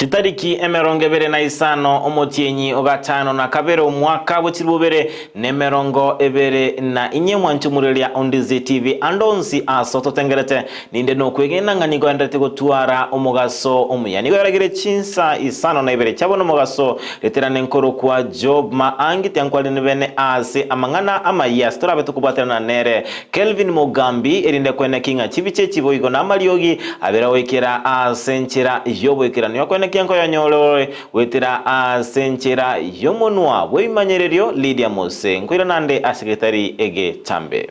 Chitariki emerongo ebere na isano omotienyi ogatano na kabere omwaka bwechirubere nemerongo ebere na inye mwanchumurelia Ondizi TV andonsi asoto tengerete ninde no kwegena ngani gwandete gotwara omugaso omuyani gwaragire chinsa isano na ebere chabono omugaso leterane nkoro kwa Job maangi tyankwali nebene ase amangana amayas torabe tukubatana nere Kelvin Mugambi erinde kwene kinga chibiche chiboigo na maliogi abera wekera asenchera yobwekera niyo kwene kianko ya nyolore wetera asenchera yomonwa weimanyererio Lydia Mose nkwira nande asekretari ege chambe.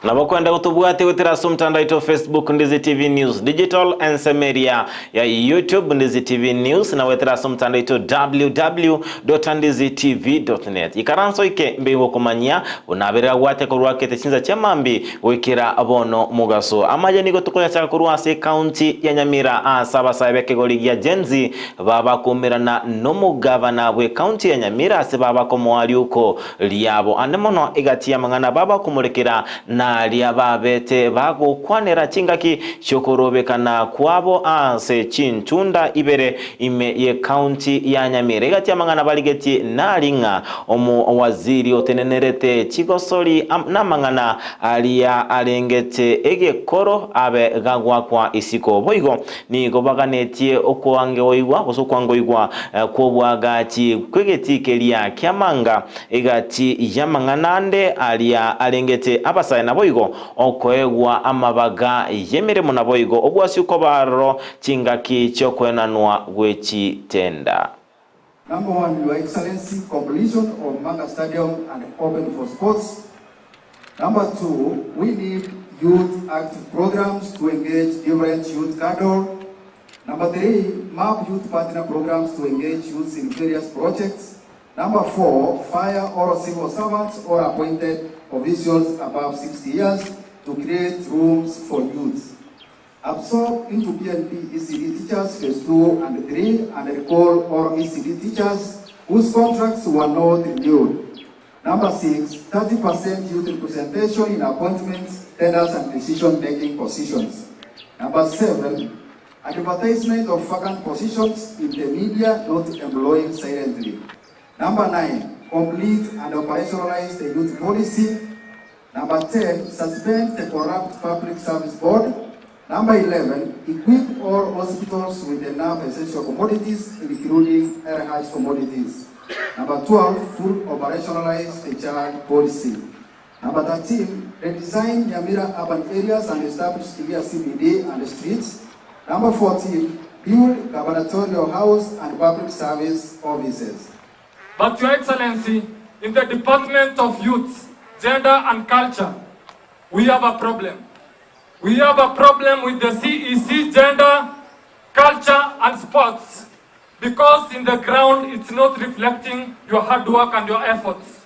Nabakwenda kutubwate wetera sumtandao ito Facebook Ndizi TV News Digital Ensemeria ya YouTube Ndizi TV News na wetera sumtandao ito www.ndizitv.net ikaranso ike mbewo kumanya unabera wate kuruwake techinza chamambi wikira abono mugaso amaje niko tukoya chaka kuruwase county ya Nyamira asaba saibeke goligia jenzi baba kumirana nomu governor we county ya Nyamira se baba komwali uko liabo anemono igatia mangana baba kumulekera na liababete bago kwanera chingaki chokorobekana kwabo ase chintunda ibere ime ye county ya Nyamira igatia mangana baligeti nalinga omu waziri otenenerete chigosori na mangana alia alengete ege koro abe gagwa kwa isiko boigo ni gobaganetie okwange oigwa osokwango igwa kwobwagachi kwegetike lia kyamanga egati yamanganande alia alengete abasaya na boigo okoegwa amabaga yemeremo na boigo obwasi uko baro chingaki chokwenanwa gwechitenda. Number one, Your Excellency, completion of Manga Stadium and open for sports. Number two, we need youth active programs to engage different youth cadre. Number three, MAP youth partner programs to engage youths in various projects. Number four, fire all civil servants or appointed officials above 60 years to create rooms for youth. Absorb into PNP ECD teachers phase 2 and 3 and recall all ECD teachers whose contracts were not renewed. Number 6, 30% youth representation in appointments, tenders and decision-making positions. Number 7, advertisement of vacant positions in the media not employing silently. Number 9, complete and operationalize the youth policy. Number 10, suspend the corrupt public service board. Number 11, equip all hospitals with enough essential commodities, including air-hatch commodities. Number 12, full operationalize the child policy. Number 13, redesign Nyamira urban areas and establish clear CBD and streets. Number 14, build gubernatorial house and public service offices. But Your Excellency, in the Department of Youth, Gender and Culture, we have a problem. We have a problem with the CEC, Gender, Culture and Sports, because in the ground it's not reflecting your hard work and your efforts.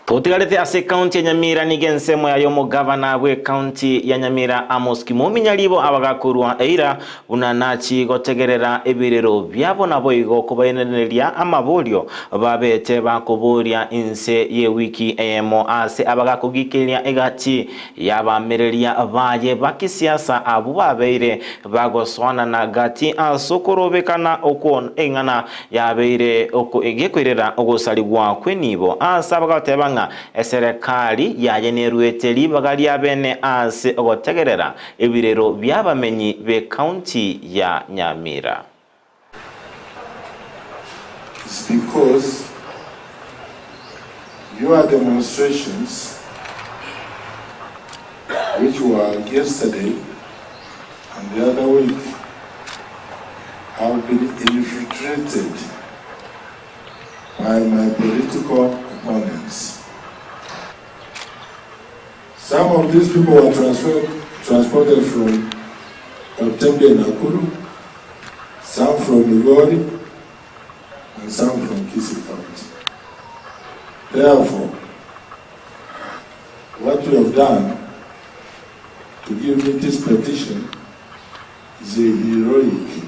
Potigalete ase county ya Nyamira nigensemo ya yomo governor we county ya Nyamira Amos Kimumi nyalibo abagakurwa eira unanachi gotegerera ebirero byabo naboigo kubayenereria amabolyo babete bakuburia inse ye wiki emo ase abagakugikiria egati yabamereria baye bakisiasa abu babeire bagoswana na gati asokorobekana okon engana yabeire oko egekwirera ogosaligwa kwenibo asa bagatebanga eserekali yajenerueteli bagali abene ase ogotegerera ebirero byabamenyi be county ya Nyamira. It's because your demonstrations, which were yesterday and the other week, have been infiltrated by my political opponents. Some of these people were transported from Kaptembe and Nakuru, some from Migori, and some from Kisii County. Therefore, what we have done to give me this petition is a heroic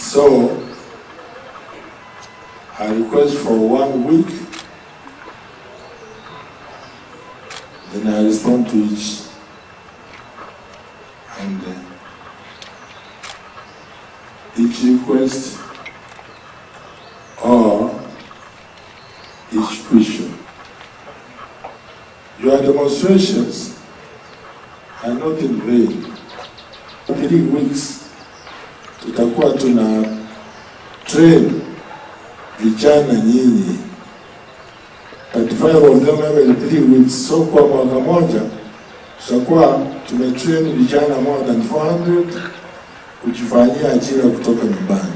So I request for 1 week, then I respond to each, and each request or each question. Your demonstrations are not in vain. 3 weeks tutakuwa tuna train vijana nyinyi 35 of them every 3 weeks. So kwa mwaka moja tutakuwa tumetrain vijana more than 400 kujifanyia ajira kutoka nyumbani.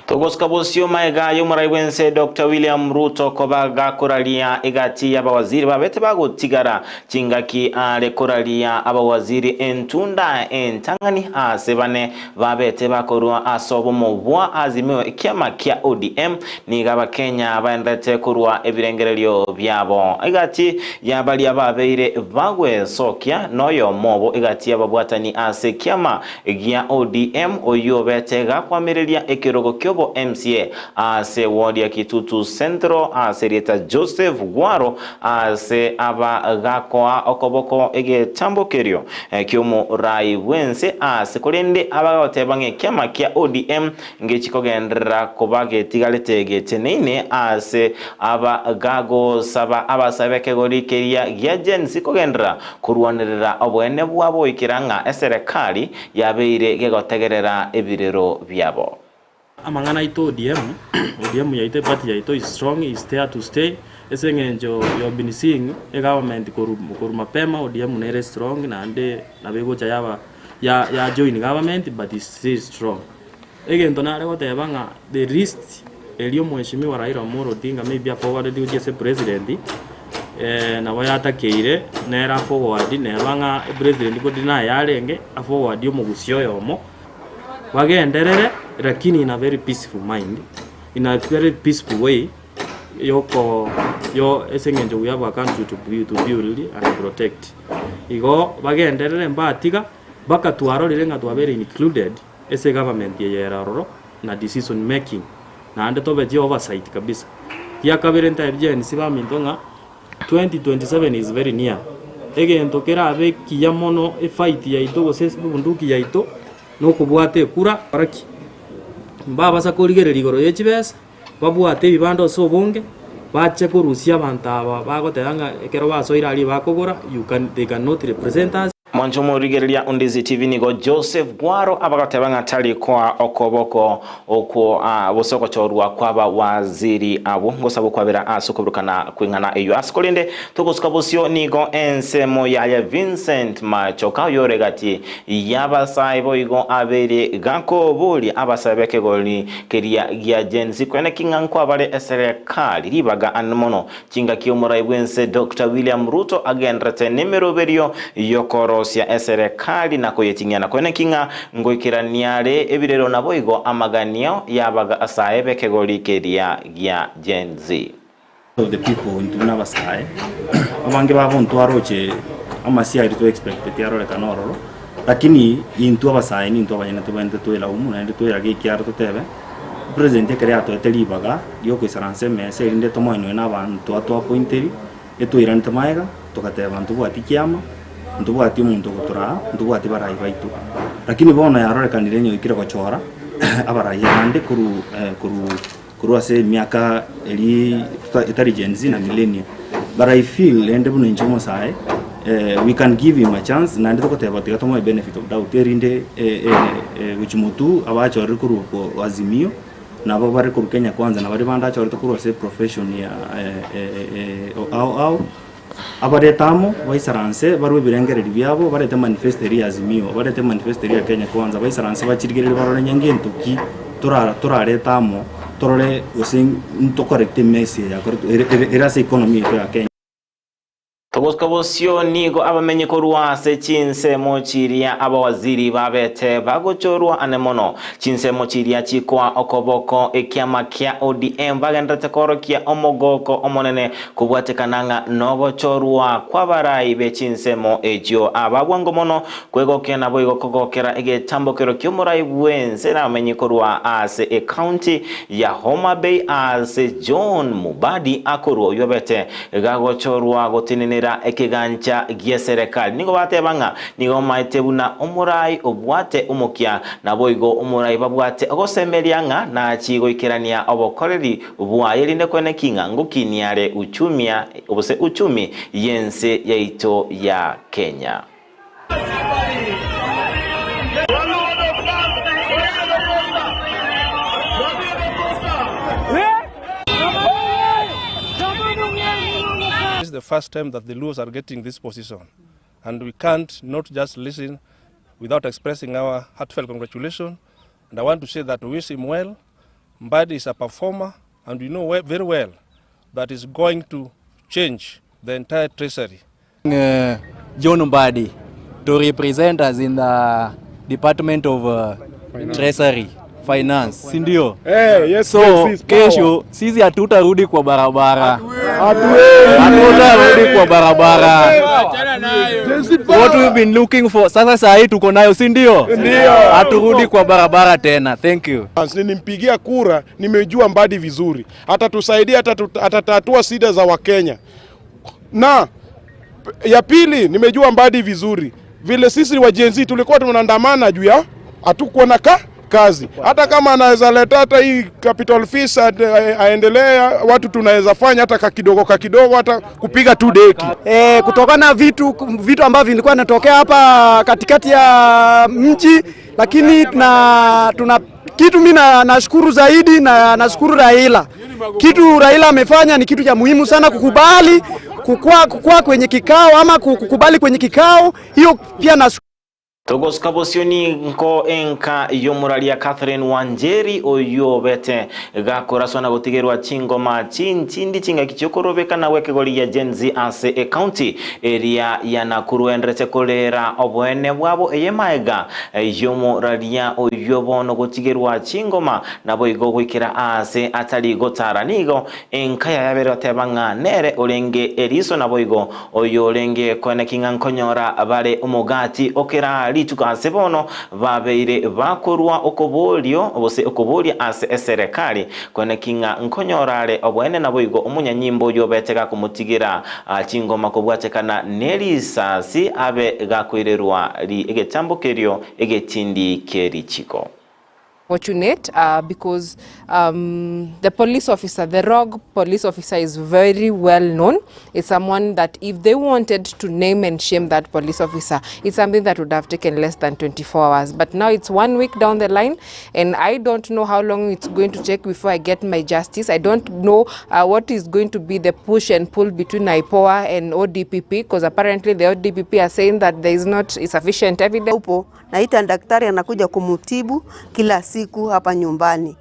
Togoska bosio maega yomuraiwense Dr. William Ruto kobaga kuralia igati y'abawaziri babete bagutigara chingaki ale kuralia abawaziri entunda entangani asebane babete bakorwa asobo mubwa azimiwe ikiama kya ODM nigaba Kenya baendete kurwa ebirengerelyo byabo igati yabali ababeire bagwe sokya noyo mobo igati y'ababwatani ase kiama gya ODM oyo betega kwamirelia ekirogo kyobo MCA ase ward ya Kitutu Central ase Rieta Joseph Gwaro ase abagakoa okoboko ege tambokerio kyomo rai wense ase kolende abagotebange kiama kya ODM ngechikogendera kobage tigaletege teneine ase abagago saba abasabeke gorikeria gyagenzi kogendera kurwanirira obwene bwabo ikiranga eserekali yabeire gegotegerera ebirero byabo. Amangana ito ODM yaite party yaito is strong, is there to stay. Esengenjo you have been seeing a government koru mapema ODM nere strong na ande na bego chayaba ya join government but is still strong. Again tonare wote yabanga the risk elio mheshimiwa Raila Amolo Odinga maybe forward duty as president na wayata keire nera forward ne banga president ko dina yarenge a forward yo mugusyo yomo wagenderere lakini in a very peaceful mind, in a very peaceful way. Yo esengenjo we have a country to build and protect. Igo bagenderere mbatiga baka tuaro lirenga tu very included ese government ya raro na decision making na ande tobe je oversight kabisa. Ya kabirenta ebje nsiba mindonga 2027 is very near. Ege ntokera abe kiyamono e fight ya ito gose bunduki ya ito no kubwate kura paraki mbaba sakorigereri goro yechibesa babwate bibando so bonge bache kurusia bantaba bagoteranga ekero basoira ali bakogora they cannot represent us. Mwanjo murigerelia Undizi TV nigo Joseph Gwaro abagatebanga tali kwa okoboko oko bosoko chorwa kwaba waziri abo ngosabo kwabera asukubukana kwingana eyo askolinde tokosuka bosio nigo ensemo ya Vincent Machoka yoregati yabasaibo igo abere gako boli abasabeke goli keria gya genzi kwene kingankwa abale eserekali ribaga anmono chinga kiyomurai bwense Dr. William Ruto agendrete nimero berio yokoro ya eserekali na koyetingana kwene kinga ngoikiraniare ebirero naboigo amaganio yabaga asaebe kegoli keria gya genzi of the people into nabasae abange babonto aroche amasi ari to expect tiaro le kanoro lakini into abasae ni into abanyene to bende to ela umu na ende to ela ge kiaro to tebe president creato etelibaga yoko isaranse mese inde to moino na bantu ato appointeri eto irante maiga to kate bantu bwati kiama ndugu ati muntu gutura ndugu ati barai baitu lakini bona yarore kanirenyo ikira gochora abarai ande kuru ase miaka eli intelligence na millennium but I feel ende buno nchomo sae we can give him a chance na ndiko teba tikatomo benefit of doubt erinde wichumutu abacho rikuru ko azimio na baba rikuru Kenya kwanza na bari banda acho rikuru ase profession ya au abaretamo baisaranse barwe birengereri byabo barete manifesteri azimio barete manifesteri ya Kenya kwanza baisaranse bachirigereri barone nyangento ki toraretamo torole using to correct message ya era se economy ya Kenya. Togosyo nigo abamenye ko ruase chinsemo chiria abawaziri babete bagochorwa anemono chinsemo chiria chikwa okoboko ekiama kia ODM bagendete korokia omogoko omonene kubwatekananga nogochorwa kwa barayi be chinsemo ejo abagwango mono kwegokia nabo igokogokera egetambokero ky'omurai bwense namenye ko rwa ase e county ya Homa Bay ase John Mubadi akorwa yobete gagochorwa gotinene ekigancha gie serikali nigo batebanga nigo maitebuna omurai obwate umukia naboigo omurai babwate ogosemerianga na chigo ikirania obokoreri bwayerinde kwene kinga ngukiniare uchumia obose uchumi yense yaito ya Kenya. This is the first time that the Luos are getting this position, and we can't not just listen without expressing our heartfelt congratulations. And I want to say that we wish him well. Mbadi is a performer, and we know very well that is going to change the entire treasury. John Mbadi to represent us in the Department of Treasury, Finance, sindio? Yes, so kesho sisi hatutarudi kwa barabara. Hatutarudi kwa barabara. What we've been looking for sasa sahi tuko nayo, sindio? Haturudi kwa barabara tena. Thank you. Nimpigia kura, nimejua Mbadi vizuri. Atatusaidia, atatatua shida za Wakenya. Na ya pili, nimejua Mbadi vizuri. Vile sisi wa Gen Z tulikuwa tunaandamana juu ya hatukuwa na kazi. Hata kama anaweza leta hata hii capital fees aendelea, watu tunaweza fanya hata kidogo hata kupiga tu deki. Kutokana vitu ambavyo vilikuwa vinatokea hapa katikati ya mji, lakini tuna kitu mimi nashukuru zaidi na nashukuru Raila. Kitu Raila amefanya ni kitu cha muhimu sana, kukua kwenye kikao ama kukubali kwenye kikao. Hiyo pia na Togoskabosioni nko enka yomuralia Catherine Wanjeri oyo bete gakoraswa na gotigerwa chingoma chindi chinga kichokorobeka na wekegoli ya Gen Z ase e county area ya Nakuru endrete kolera obwene bwabo eyemaega yomuralia oyo bono gotigerwa chingoma nabo igo gwikira ase atali gotara nigo enka ya yabero tebanga nere olenge eriso nabo igo oyo olenge kwene kinga nkonyora bare umugati okera lituka sebono babeire bakorwa okobolio obose okobolia ase serikali kwene kinga nkonyorare obwene naboigo omunyanyimbo yo betega kumutigira chingoma kobwatekana nerisasi abe gakwirerwa li egetambokerio egetindi kerichiko. Fortunate because the police officer, the rogue police officer, is very well known. It's someone that if they wanted to name and shame that police officer, it's something that would have taken less than 24 hours. But now it's 1 week down the line, and I don't know how long it's going to take before I get my justice. I don't know what is going to be the push and pull between IPOA and ODPP, because apparently the ODPP are saying that there is not sufficient evidence. Naita daktari anakuja kumutibu kila siku hapa nyumbani.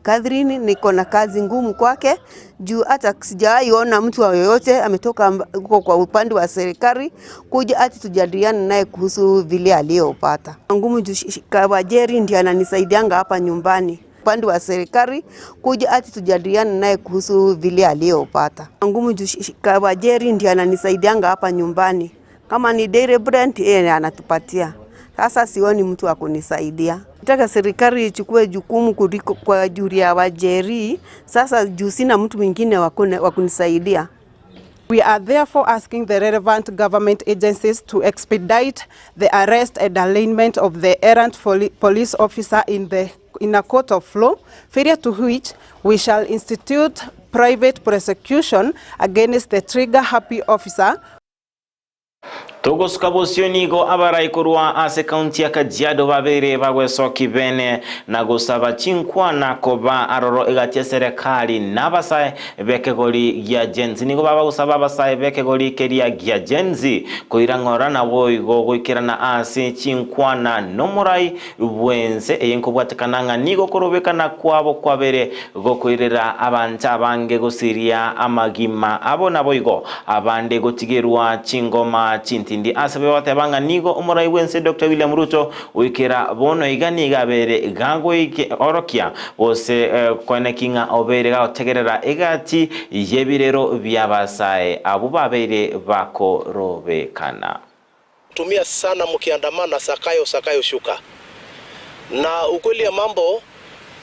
Catherine niko na kazi ngumu kwake juu hata sijaiona mtu yoyote ametoka kwa upande wa serikali kuja ati tujadiliane naye kuhusu vile aliyopata. Ngumu juu Kawajeri ndiye ananisaidianga hapa nyumbani. Upande wa serikali kuja ati tujadiliane naye kuhusu vile aliyopata. Ngumu juu Kawajeri ndiye ananisaidianga hapa nyumbani. Kama ni daily brand yeye anatupatia. Sasa sioni mtu wa kunisaidia. Nataka serikali ichukue jukumu kuliko kwa juri ya Wajeri. Sasa juu sina mtu mwingine wa kunisaidia. We are therefore asking the relevant government agencies to expedite the arrest and arraignment of the errant police officer in a court of law, failure to which we shall institute private prosecution against the trigger-happy officer. Togosuka bosionigo abaraikorwa ase kaunti ya Kajiado babere bagwesoki bene na gusaba chinkwana koba aroro egati ya serikali n'abasae bekegori gya genzi nigo baba gusaba abasae bekegori keria gya genzi koirangora na boigo goikirana ase chinkwana nomurai bwenze eyenko bwatekananga nigo korobekana kwabo kwabere gokoirera abanja abange gosiria amagima abo na boigo abande gotigerwa chingoma chinti ndi asabe watebanga nigo umurai wense Dr. William Ruto wikira bono igani gabere gago ike orokia bose kone kinga obere ga otegerera egati yebirero byabasae abo babere bakorobekana. Tumia sana mkiandamana Sakayo shuka. Na ukweli ya mambo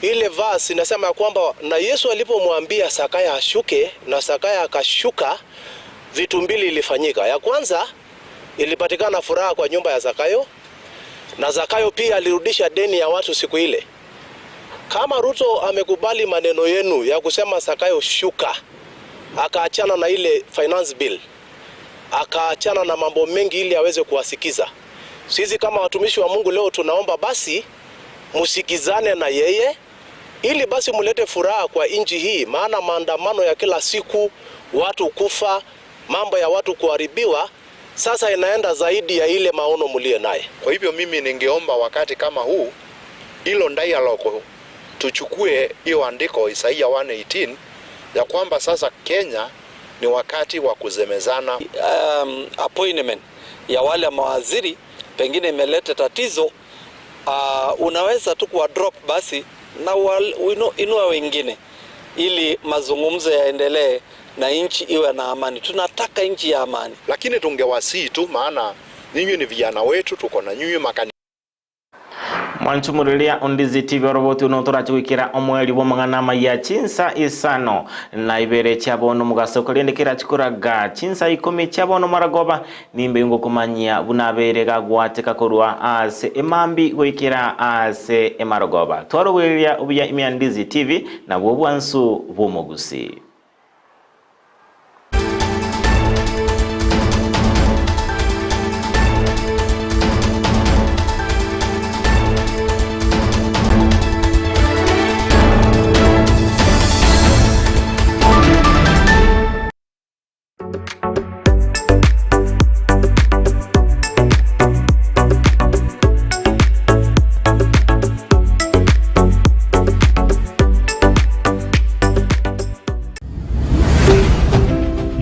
ile verse inasema kwamba na Yesu alipomwambia Sakayo ashuke na Sakayo akashuka, vitu mbili ilifanyika. Ya kwanza ilipatikana furaha kwa nyumba ya Zakayo, na Zakayo pia alirudisha deni ya watu siku ile. Kama Ruto amekubali maneno yenu ya kusema Zakayo shuka, akaachana na ile finance bill, akaachana na mambo mengi ili aweze kuwasikiza, sisi kama watumishi wa Mungu leo tunaomba basi musikizane na yeye ili basi mulete furaha kwa nchi hii, maana maandamano ya kila siku, watu kufa, mambo ya watu kuharibiwa sasa inaenda zaidi ya ile maono mulie naye. Kwa hivyo mimi ningeomba wakati kama huu hilo dialogue tuchukue hiyo andiko Isaia 1:18 ya kwamba sasa Kenya ni wakati wa kuzemezana. Appointment ya wale mawaziri pengine imeleta tatizo, unaweza tu kuwa drop basi na inua wengine ili mazungumzo yaendelee na nchi iwe na amani. Tunataka nchi ya amani. Lakini tungewasii tu, maana ninyi ni vijana wetu, tuko na nyinyi makani. Mwanchumulilia Ondizi TV roboti unotora chwikira omweli bo mangana ya chinsa isano na ibere chabono mugaso kolendekera chikuraga chinsa 10 chabono maragoba nimbe ngo kumanyia bunabere gagwate kakorwa ase emambi goikira ase emaragoba tworoweria ubuya imyandizi TV na bwobwansu bomogusi.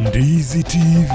Ndizi TV.